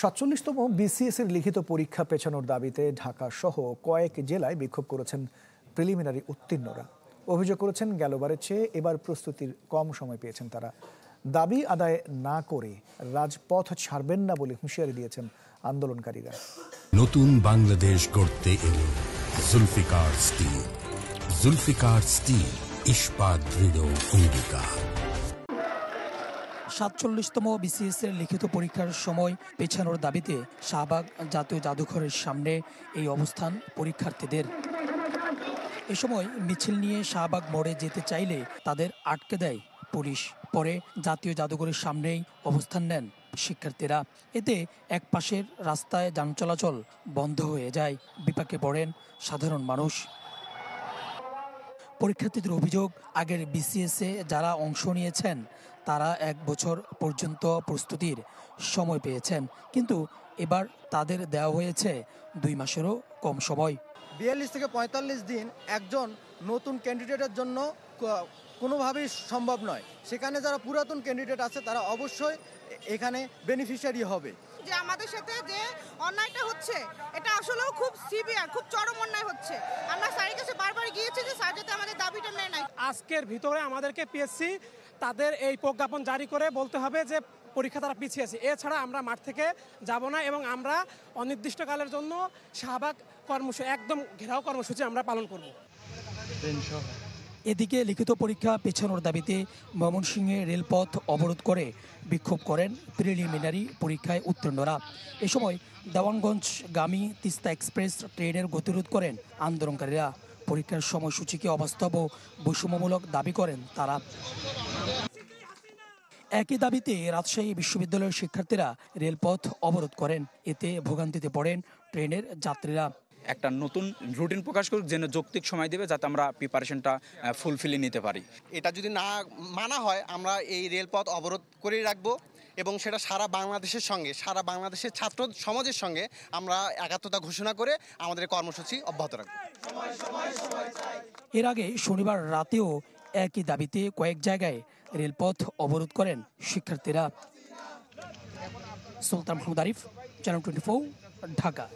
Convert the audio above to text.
৪৭তম BCS এর লিখিত পরীক্ষা পেছানোর দাবিতে ঢাকা সহ কয়েক জেলায় বিক্ষোভ করেছেন প্রিলিমিনারি উত্তীর্ণরা। অভিযোগ করেছেন গেলবারের চেয়ে এবার প্রস্তুতির কম সময় পেয়েছেন তারা। দাবি আদায় না করে রাজপথ ছাড়বেন না বলে হুঁশিয়ারি দিয়েছেন আন্দোলনকারীরা। নতুন বাংলাদেশ গড়তে এলো জুলফিকার স্টিল। জুলফিকার স্টিল, ইস্পাত দৃঢ় অঙ্গীকার। ৪৭তম বিসিএস এর লিখিত পরীক্ষার সময় পেছানোর দাবিতে শাহবাগ জাতীয় জাদুঘরের সামনে এই অবস্থান পরীক্ষার্থীদের। এ সময় মিছিল নিয়ে শাহবাগ মোড়ে যেতে চাইলে তাদের আটকে দেয় পুলিশ। পরে জাতীয় জাদুঘরের সামনেই অবস্থান নেন শিক্ষার্থীরা। এতে এক পাশের রাস্তায় যান চলাচল বন্ধ হয়ে যায়, বিপাকে পড়েন সাধারণ মানুষ। পরীক্ষার্থীদের অভিযোগ, আগের বিসিএসে যারা অংশ নিয়েছেন তারা ১ বছর পর্যন্ত প্রস্তুতির সময় পেয়েছেন, কিন্তু এবার তাদের দেওয়া হয়েছে ২ মাসেরও কম সময়। ৪২ থেকে ৪৫ দিন একজন নতুন ক্যান্ডিডেটের জন্য কোনোভাবেই সম্ভব নয়। সেখানে যারা পুরাতন ক্যান্ডিডেট আছে তারা অবশ্যই এখানে বেনিফিশিয়ারি হবে। যে আমাদের সাথে যে অন্যায়টা হচ্ছে এটা আসলেও খুব সিভিয়ার, খুব চরম অন্যায় হচ্ছে। আমরা স্যারের কাছে বারবার গিয়েছি যে স্যার যাতে আমাদের দাবিটা মেনে নেয়। আজকের ভিতরে আমাদেরকে পিএসসি তাদের এই প্রজ্ঞাপন জারি করে বলতে হবে যে পরীক্ষা তারা পিছিয়েছে, এছাড়া আমরা মাঠ থেকে যাব না এবং আমরা অনির্দিষ্টকালের জন্য শাহবাগ একদম ঘেরাও কর্মসূচি আমরা পালন করব। এদিকে লিখিত পরীক্ষা পেছানোর দাবিতে ময়মনসিংহে রেলপথ অবরোধ করে বিক্ষোভ করেন প্রিলিমিনারি পরীক্ষায় উত্তীর্ণরা। এ সময় দেওয়ানগঞ্জগামী তিস্তা এক্সপ্রেস ট্রেনের গতিরোধ করেন আন্দোলনকারীরা। পরীক্ষার সময়সূচিকে অবাস্তব ও বৈষম্যমূলক দাবি করেন তারা। একই দাবিতে রাজশাহী বিশ্ববিদ্যালয়ের শিক্ষার্থীরা রেলপথ অবরোধ করেন। এতে ভোগান্তিতে পড়েন ট্রেনের যাত্রীরা। একটা নতুন রুটিন প্রকাশ করুক, যেন যৌক্তিক সময় দেবে যাতে আমরা প্রিপারেশনটা ফুলফিলে নিতে পারি। এটা যদি না মানা হয় আমরা এই রেলপথ অবরোধ করে রাখবো এবং সেটা সারা বাংলাদেশের ছাত্র সমাজের সঙ্গে আমরা একাত্মতা ঘোষণা করে আমাদের কর্মসূচি অব্যাহত রাখবো। এর আগে শনিবার রাতেও একই দাবিতে কয়েক জায়গায় রেলপথ অবরোধ করেন শিক্ষার্থীরা। সুলতান মাহমুদ আরিফ, চ্যানেল 24, ঢাকা।